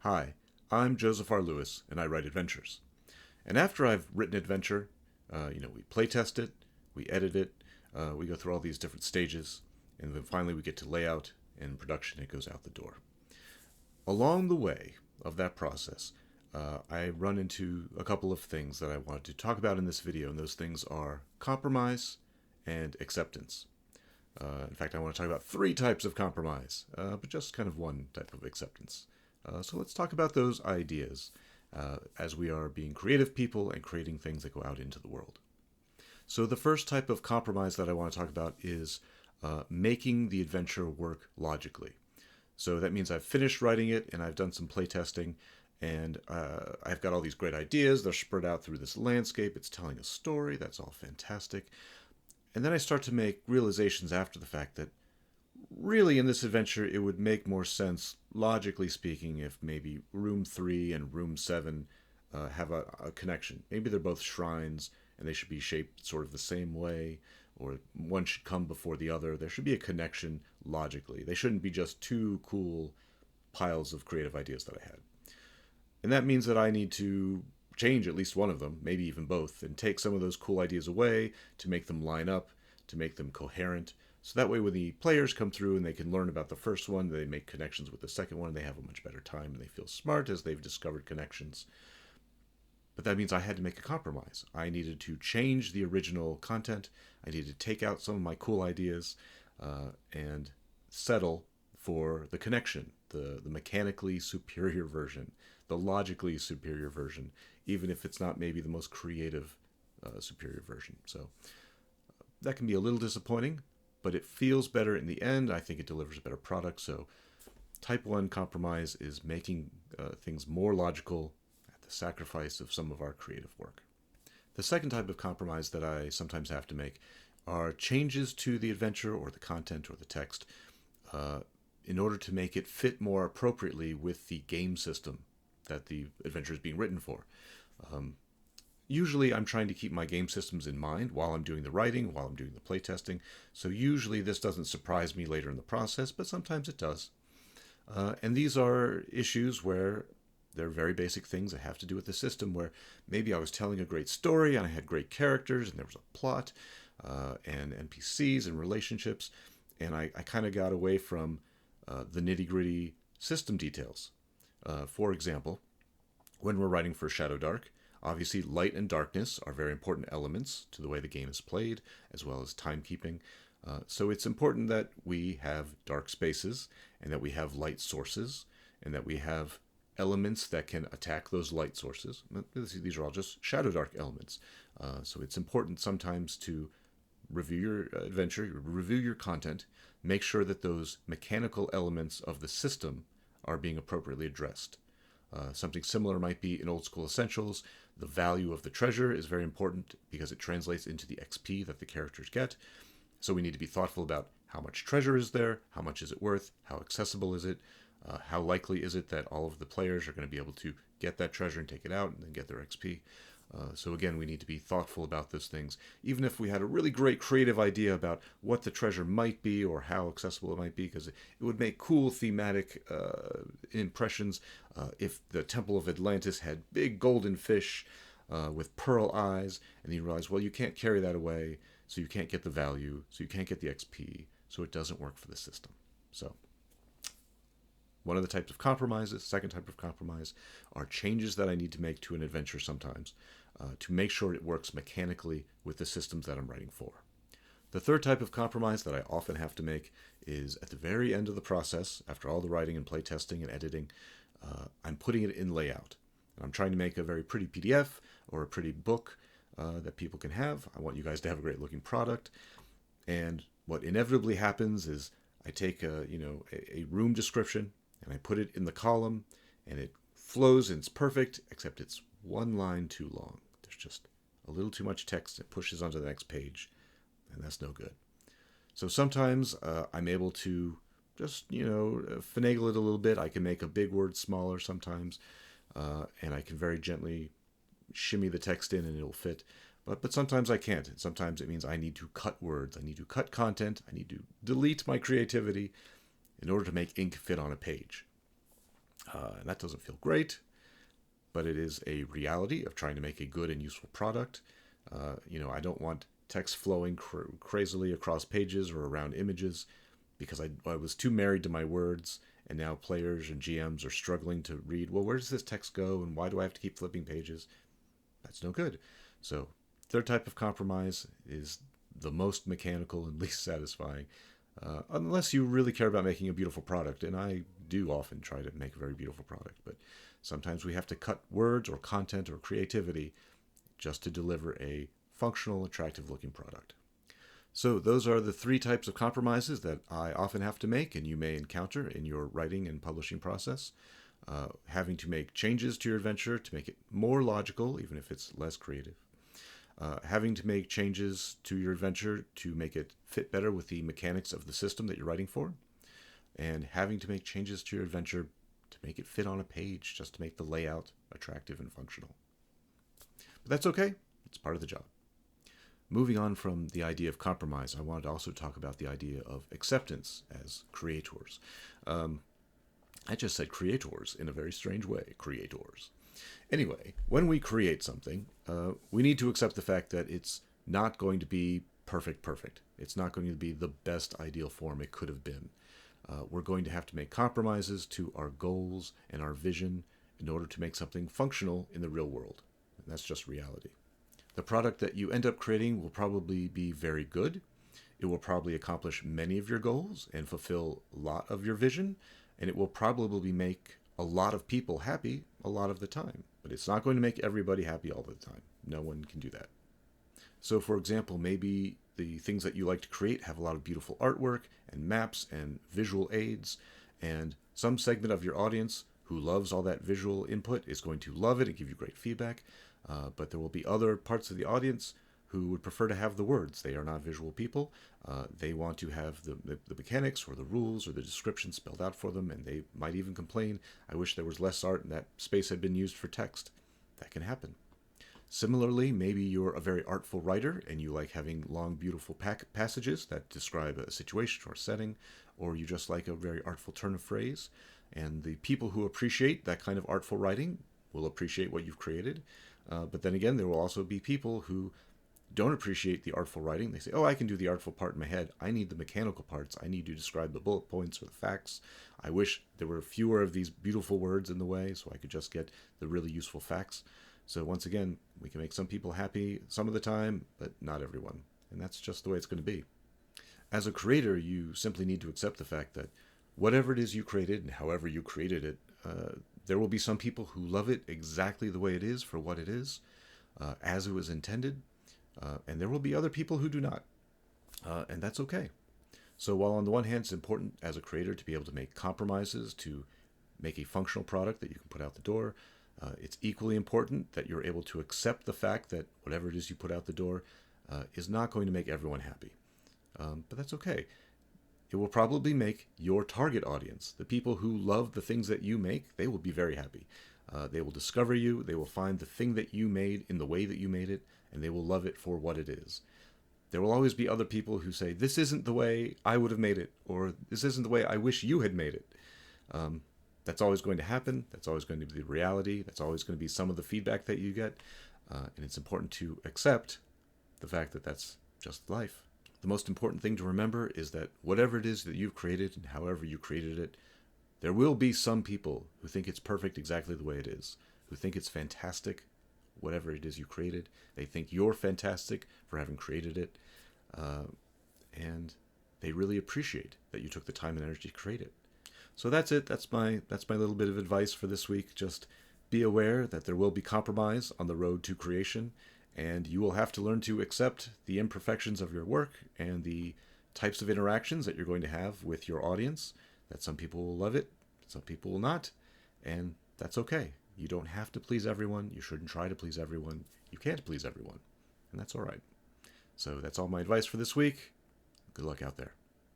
Hi, I'm josephrlewis, and I write adventures. And after I've written adventure, we playtest it, we edit it, we go through all these different stages, and then finally we get to layout and production. It goes out the door. Along the way of that process, I run into a couple of things that I wanted to talk about in this video, and those things are compromise and acceptance. In fact, I want to talk about three types of compromise, but just kind of one type of acceptance. So let's talk about those ideas as we are being creative people and creating things that go out into the world. So the first type of compromise that I want to talk about is making the adventure work logically. So that means I've finished writing it and I've done some playtesting, and I've got all these great ideas. They're spread out through this landscape. It's telling a story. That's all fantastic. And then I start to make realizations after the fact that really in this adventure it would make more sense, logically speaking, if maybe room 3 and room 7 have a connection. Maybe they're both shrines and they should be shaped sort of the same way, or one should come before the other. There should be a connection logically. They shouldn't be just two cool piles of creative ideas that I had. And that means that I need to change at least one of them, maybe even both, and take some of those cool ideas away to make them line up, to make them coherent. So that way when the players come through and they can learn about the first one, they make connections with the second one, they have a much better time, and they feel smart as they've discovered connections. But that means I had to make a compromise. I needed to change the original content. I needed to take out some of my cool ideas and settle for the connection, the mechanically superior version, the logically superior version, even if it's not maybe the most creative superior version. So that can be a little disappointing, but it feels better in the end. I think it delivers a better product. So type 1 compromise is making things more logical at the sacrifice of some of our creative work. The second type of compromise that I sometimes have to make are changes to the adventure or the content or the text in order to make it fit more appropriately with the game system that the adventure is being written for. Usually I'm trying to keep my game systems in mind while I'm doing the writing, while I'm doing the playtesting, so usually this doesn't surprise me later in the process, but sometimes it does. And these are issues where they're very basic things that have to do with the system, where maybe I was telling a great story and I had great characters and there was a plot and NPCs and relationships, and I kind of got away from the nitty-gritty system details. For example, when we're writing for Shadowdark, obviously light and darkness are very important elements to the way the game is played, as well as timekeeping. So it's important that we have dark spaces, and that we have light sources, and that we have elements that can attack those light sources. These are all just Shadowdark elements. So it's important sometimes to review your adventure, review your content, make sure that those mechanical elements of the system are being appropriately addressed. Something similar might be in Old School Essentials. The value of the treasure is very important because it translates into the XP that the characters get. So we need to be thoughtful about how much treasure is there, how much is it worth, how accessible is it, how likely is it that all of the players are going to be able to get that treasure and take it out and then get their XP. So again, we need to be thoughtful about those things. Even if we had a really great creative idea about what the treasure might be or how accessible it might be, because it would make cool thematic impressions if the Temple of Atlantis had big golden fish with pearl eyes, and you realize, well, you can't carry that away, so you can't get the value, so you can't get the XP, so it doesn't work for the system. So one of the types of compromises, second type of compromise, are changes that I need to make to an adventure sometimes to make sure it works mechanically with the systems that I'm writing for. The third type of compromise that I often have to make is at the very end of the process, after all the writing and playtesting and editing, I'm putting it in layout. And I'm trying to make a very pretty PDF or a pretty book that people can have. I want you guys to have a great looking product. And what inevitably happens is I take a room description and I put it in the column, and it flows and it's perfect, except it's one line too long. There's just a little too much text. It pushes onto the next page, and that's no good. So sometimes I'm able to just, finagle it a little bit. I can make a big word smaller sometimes, and I can very gently shimmy the text in and it'll fit. But sometimes I can't. And sometimes it means I need to cut words. I need to cut content. I need to delete my creativity in order to make ink fit on a page. And that doesn't feel great, but it is a reality of trying to make a good and useful product. I don't want text flowing crazily across pages or around images because I was too married to my words, and now players and GMs are struggling to read, well, where does this text go, and why do I have to keep flipping pages? That's no good. So, third type of compromise is the most mechanical and least satisfying, unless you really care about making a beautiful product, and I do often try to make a very beautiful product, but sometimes we have to cut words or content or creativity just to deliver a functional, attractive looking product. So those are the three types of compromises that I often have to make and you may encounter in your writing and publishing process. Having to make changes to your adventure to make it more logical, even if it's less creative. Having to make changes to your adventure to make it fit better with the mechanics of the system that you're writing for. And having to make changes to your adventure to make it fit on a page, just to make the layout attractive and functional. But that's okay. It's part of the job. Moving on from the idea of compromise, I wanted to also talk about the idea of acceptance as creators. I just said creators in a very strange way. Creators. Anyway, when we create something, we need to accept the fact that it's not going to be perfect. It's not going to be the best ideal form it could have been. We're going to have to make compromises to our goals and our vision in order to make something functional in the real world. And that's just reality. The product that you end up creating will probably be very good. It will probably accomplish many of your goals and fulfill a lot of your vision, and it will probably make a lot of people happy a lot of the time. But it's not going to make everybody happy all the time. No one can do that. So, for example, maybe the things that you like to create have a lot of beautiful artwork and maps and visual aids, and some segment of your audience who loves all that visual input is going to love it and give you great feedback. But there will be other parts of the audience who would prefer to have the words. They are not visual people. They want to have the mechanics or the rules or the description spelled out for them, and they might even complain, I wish there was less art and that space had been used for text. That can happen. Similarly, maybe you're a very artful writer and you like having long, beautiful passages that describe a situation or setting, or you just like a very artful turn of phrase. And the people who appreciate that kind of artful writing will appreciate what you've created. But then again, there will also be people who don't appreciate the artful writing. They say, oh, I can do the artful part in my head. I need the mechanical parts. I need to describe the bullet points or the facts. I wish there were fewer of these beautiful words in the way so I could just get the really useful facts. So once again, we can make some people happy some of the time, but not everyone. And that's just the way it's going to be. As a creator, you simply need to accept the fact that whatever it is you created and however you created it, there will be some people who love it exactly the way it is for what it is, as it was intended, and there will be other people who do not, and that's okay. So while on the one hand it's important as a creator to be able to make compromises to make a functional product that you can put out the door, it's equally important that you're able to accept the fact that whatever it is you put out the door is not going to make everyone happy. But that's okay. It will probably make your target audience, the people who love the things that you make, they will be very happy. They will discover you, they will find the thing that you made in the way that you made it, and they will love it for what it is. There will always be other people who say, this isn't the way I would have made it, or this isn't the way I wish you had made it. That's always going to happen. That's always going to be the reality. That's always going to be some of the feedback that you get. And it's important to accept the fact that that's just life. The most important thing to remember is that whatever it is that you've created and however you created it, there will be some people who think it's perfect exactly the way it is, who think it's fantastic, whatever it is you created. They think you're fantastic for having created it, and they really appreciate that you took the time and energy to create it. So that's it. That's my little bit of advice for this week. Just be aware that there will be compromise on the road to creation, and you will have to learn to accept the imperfections of your work and the types of interactions that you're going to have with your audience, that some people will love it, some people will not, and that's okay. You don't have to please everyone. You shouldn't try to please everyone. You can't please everyone, and that's all right. So that's all my advice for this week. Good luck out there.